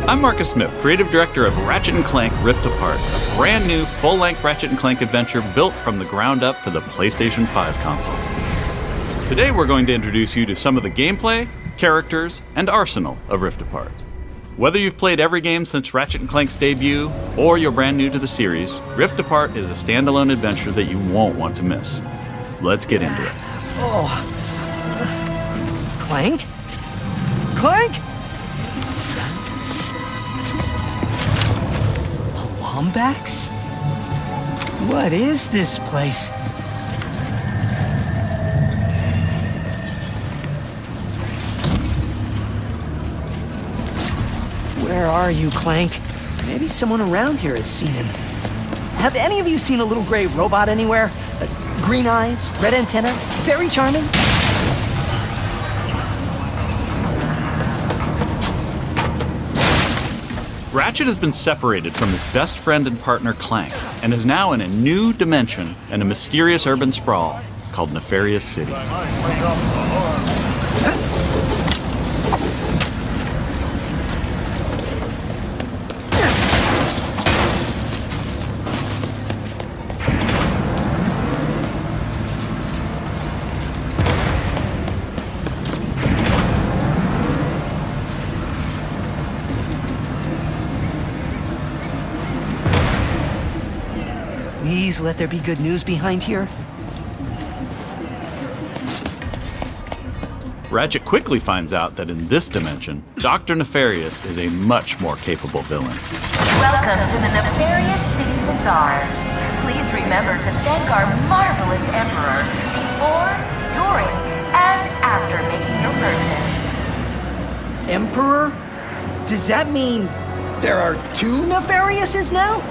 I'm Marcus Smith, creative director of Ratchet Clank Rift Apart, a brand new full-length Ratchet Clank adventure built from the ground up for the PlayStation 5 console. Today we're going to introduce you to some of the gameplay, characters, and arsenal of Rift Apart. Whether you've played every game since Ratchet Clank's debut, or you're brand new to the series, Rift Apart is a standalone adventure that you won't want to miss. Let's get into it. Oh. Clank? Clank? Lombax? What is this place? Where are you, Clank? Maybe someone around here has seen him. Have any of you seen a little gray robot anywhere? Green eyes, red antenna, very charming. Ratchet has been separated from his best friend and partner Clank, and is now in a new dimension in a mysterious urban sprawl called Nefarious City. Please let there be good news behind here. Ratchet quickly finds out that in this dimension, Dr. Nefarious is a much more capable villain. Welcome to the Nefarious City Bazaar. Please remember to thank our marvelous Emperor before, during, and after making your purchase. Emperor? Does that mean there are two Nefariouses now?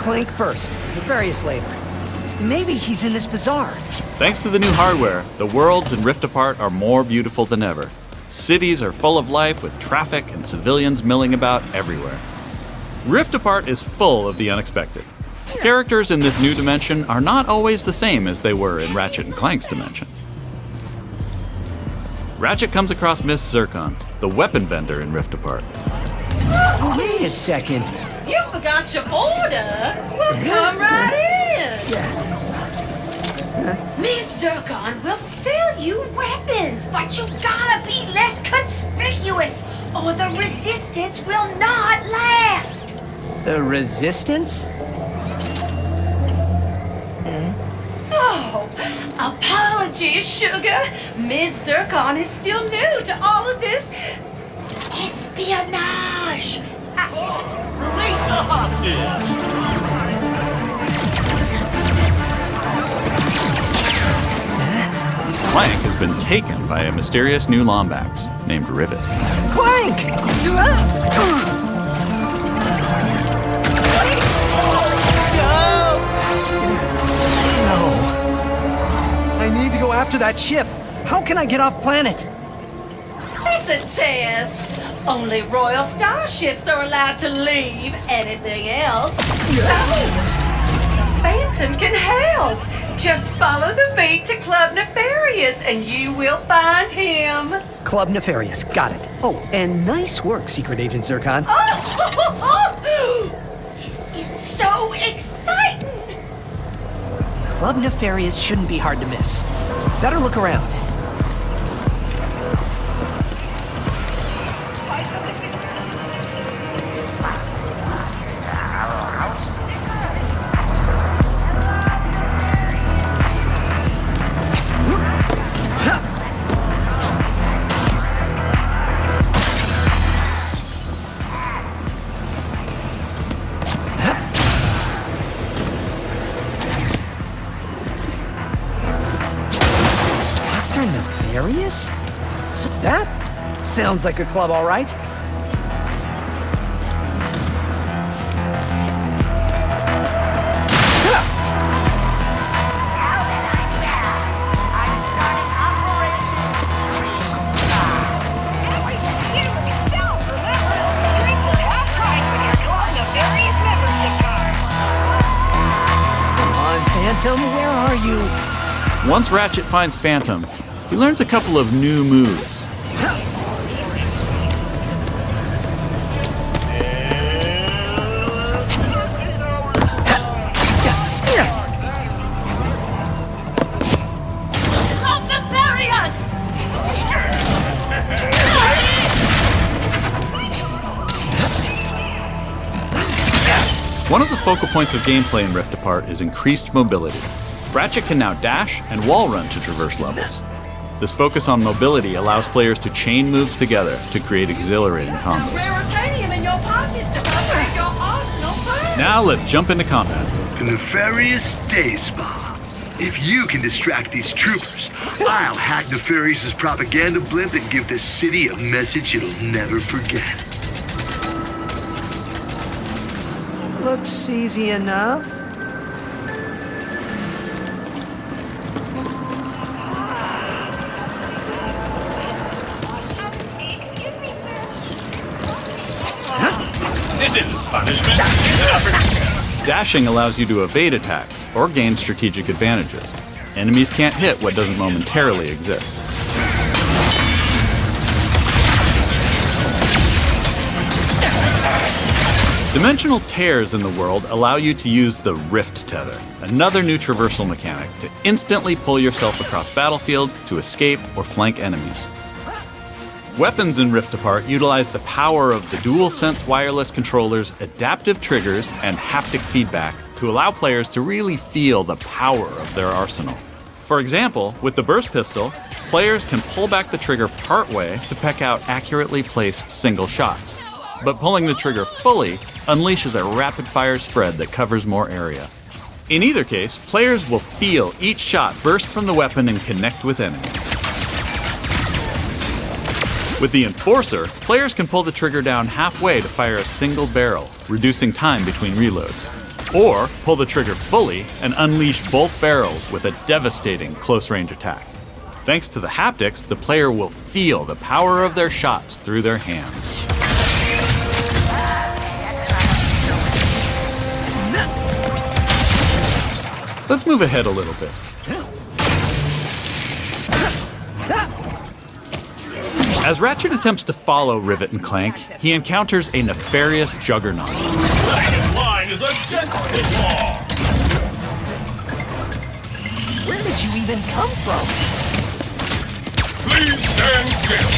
Clank first, Nefarious later. Maybe he's in this bazaar. Thanks to the new hardware, the worlds in Rift Apart are more beautiful than ever. Cities are full of life with traffic and civilians milling about everywhere. Rift Apart is full of the unexpected. Characters in this new dimension are not always the same as they were in Ratchet and Clank's dimension. Ratchet comes across Miss Zircon, the weapon vendor in Rift Apart. Wait a second. You forgot your order? Well, come right in. Miss Zircon will sell you weapons, but you gotta be less conspicuous, or the resistance will not last. The Resistance? Oh, apologies, sugar. Miss Zircon is still new to all of this espionage. Release the hostage! Clank has been taken by a mysterious new Lombax named Rivet. Clank! No. I need to go after that ship. How can I get off planet? It's a test. Only royal starships are allowed to leave. Anything else? No. Phantom can help. Just follow the beat to Club Nefarious and you will find him. Club Nefarious, got it. Oh, and nice work, Secret Agent Zircon. Oh, this is so exciting. Club Nefarious shouldn't be hard to miss. Better look around. Nefarious? So that sounds like a club, all right. Phantom, where are you? Once Ratchet finds Phantom, he learns a couple of new moves. One of the focal points of gameplay in Rift Apart is increased mobility. Ratchet can now dash and wall run to traverse levels. This focus on mobility allows players to chain moves together to create exhilarating combos. Raritanium in your pockets to upgrade your arsenal first. Now let's jump into combat. A nefarious day spa. If you can distract these troopers, I'll hack Nefarious's propaganda blimp and give this city a message it'll never forget. Looks easy enough. This isn't punishment. It's an opportunity. Dashing allows you to evade attacks or gain strategic advantages. Enemies can't hit what doesn't momentarily exist. Dimensional tears in the world allow you to use the Rift Tether, another new traversal mechanic to instantly pull yourself across battlefields to escape or flank enemies. Weapons in Rift Apart utilize the power of the DualSense wireless controller's adaptive triggers and haptic feedback to allow players to really feel the power of their arsenal. For example, with the burst pistol, players can pull back the trigger partway to peck out accurately placed single shots. But pulling the trigger fully unleashes a rapid-fire spread that covers more area. In either case, players will feel each shot burst from the weapon and connect with enemies. With the Enforcer, players can pull the trigger down halfway to fire a single barrel, reducing time between reloads. Or pull the trigger fully and unleash both barrels with a devastating close-range attack. Thanks to the haptics, the player will feel the power of their shots through their hands. Let's move ahead a little bit. As Ratchet attempts to follow Rivet and Clank, he encounters a nefarious juggernaut. Second line is a deathly law. Where did you even come from? Please stand still.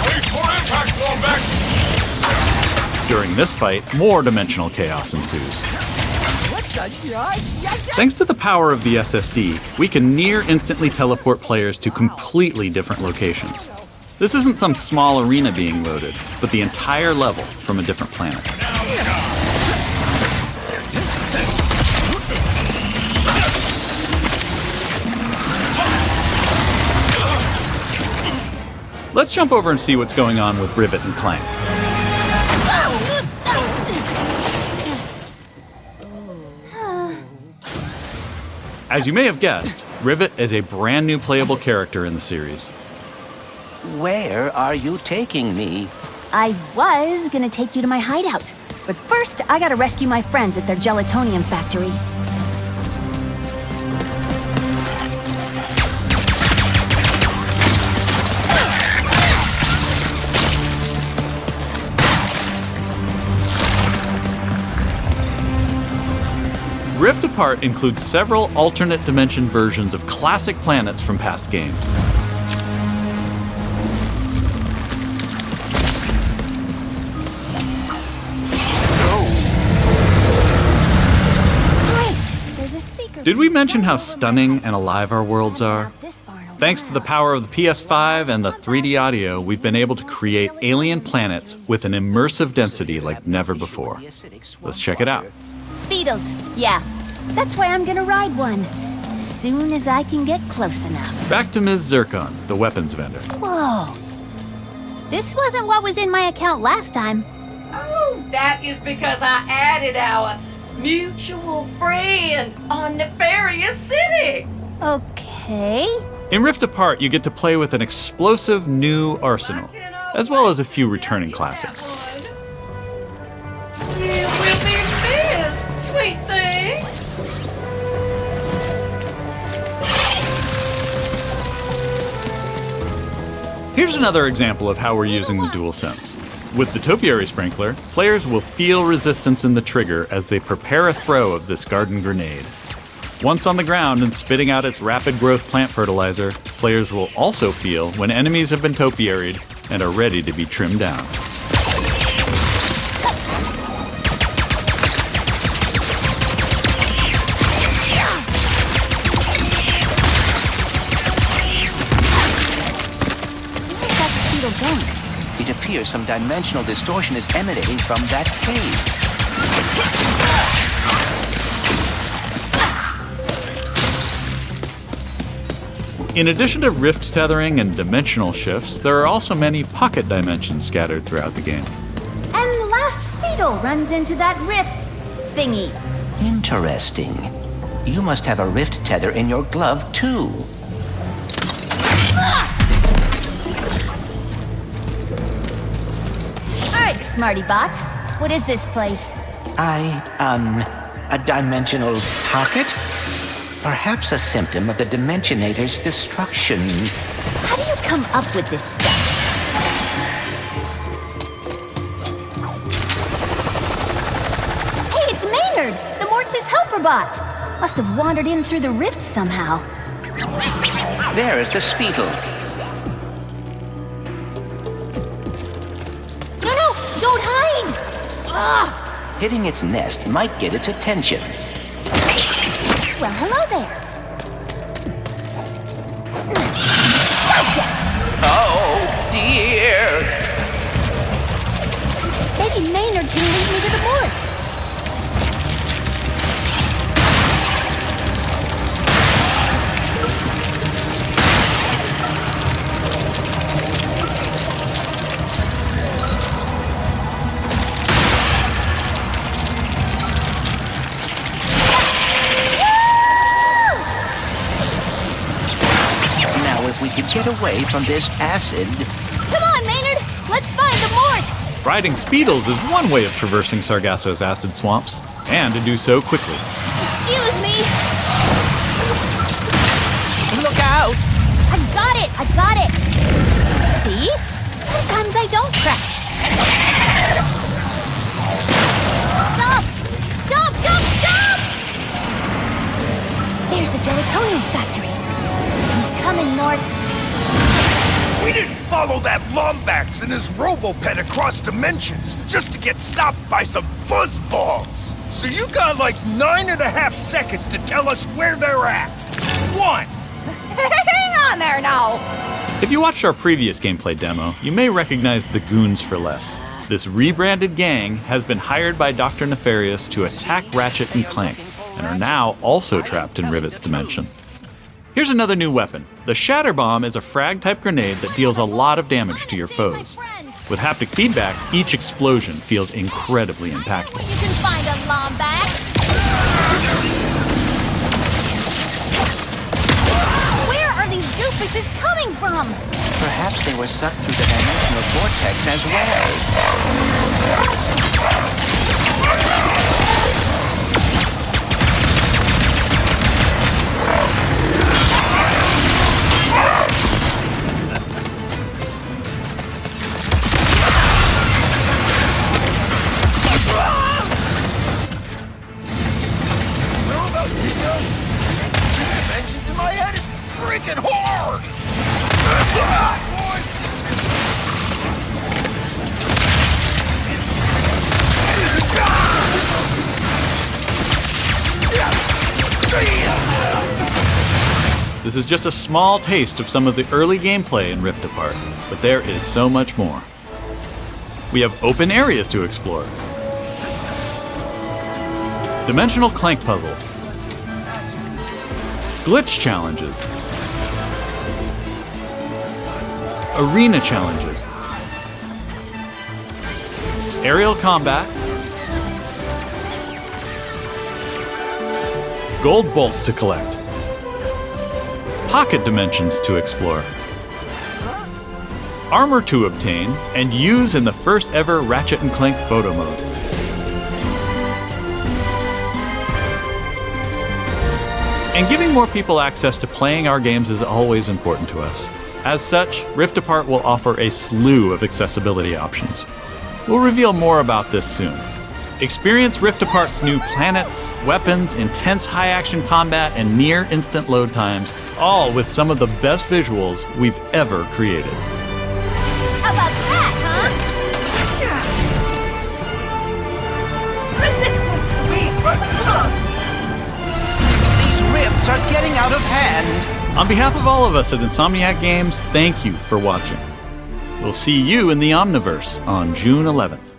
Wait for impact, fall back. During this fight, more dimensional chaos ensues. Thanks to the power of the SSD, we can near instantly teleport players to completely different locations. This isn't some small arena being loaded, but the entire level from a different planet. Let's jump over and see what's going on with Rivet and Clank. As you may have guessed, Rivet is a brand new playable character in the series. Where are you taking me? I was gonna take you to my hideout, but first I gotta rescue my friends at their gelatonium factory. Rift Apart includes several alternate dimension versions of classic planets from past games. Great! There's a secret. Did we mention how stunning and alive our worlds are? Thanks to the power of the PS5 and the 3D audio, we've been able to create alien planets with an immersive density like never before. Let's check it out. Speedos, yeah. That's why I'm gonna ride one. As soon as I can get close enough. Back to Ms. Zircon, the weapons vendor. Whoa. This wasn't what was in my account last time. Oh, that is because I added our mutual friend on Nefarious City. Okay. In Rift Apart, you get to play with an explosive new arsenal, as well as a few returning classics. You will be missed, sweet thing. Here's another example of how we're using the DualSense. With the Topiary Sprinkler, players will feel resistance in the trigger as they prepare a throw of this garden grenade. Once on the ground and spitting out its rapid growth plant fertilizer, players will also feel when enemies have been topiaried and are ready to be trimmed down. It appears some dimensional distortion is emanating from that cave. In addition to rift tethering and dimensional shifts, there are also many pocket dimensions scattered throughout the game. And the last speedle runs into that rift thingy. Interesting. You must have a rift tether in your glove, too. Alright, Smarty Bot. What is this place? A dimensional pocket? Perhaps a symptom of the Dimensionator's destruction. How do you come up with this stuff? Hey, it's Maynard! The Mortis helper bot! Must have wandered in through the rift somehow. There is the Speedle. No, don't hide! Ugh! Hitting its nest might get its attention. Well, hello there. Gotcha! Oh, dear! Maybe Maynard can lead me to the Mortis. We could get away from this acid. Come on, Maynard! Let's find the Morts! Riding Speedles is one way of traversing Sargasso's acid swamps, and to do so quickly. Excuse me! Look out! I got it! See? Sometimes I don't crash. Stop! There's the gelatonium factory. Coming, Morts. We didn't follow that Lombax and his Robopet across dimensions just to get stopped by some fuzzballs. So you got like 9.5 seconds to tell us where they're at. 1. Hang on there now. If you watched our previous gameplay demo, you may recognize the Goons for Less. This rebranded gang has been hired by Dr. Nefarious to attack Ratchet and Clank, and are now also trapped in Rivet's dimension. Here's another new weapon. The Shatter Bomb is a frag-type grenade that deals a lot of damage to your foes. With haptic feedback, each explosion feels incredibly impactful. You can find a Lombax. Where are these doofuses coming from? Perhaps they were sucked through the dimensional vortex as well. Dimensions in my head is freaking hard! This is just a small taste of some of the early gameplay in Rift Apart, but there is so much more. We have open areas to explore, dimensional Clank puzzles, glitch challenges, arena challenges, aerial combat, gold bolts to collect, pocket dimensions to explore, armor to obtain and use in the first ever Ratchet & Clank photo mode. And giving more people access to playing our games is always important to us. As such, Rift Apart will offer a slew of accessibility options. We'll reveal more about this soon. Experience Rift Apart's new planets, weapons, intense high-action combat, and near-instant load times, all with some of the best visuals we've ever created. How about that, huh? Resistance sweep for the club! These rifts are getting out of hand. On behalf of all of us at Insomniac Games, thank you for watching. We'll see you in the Omniverse on June 11th.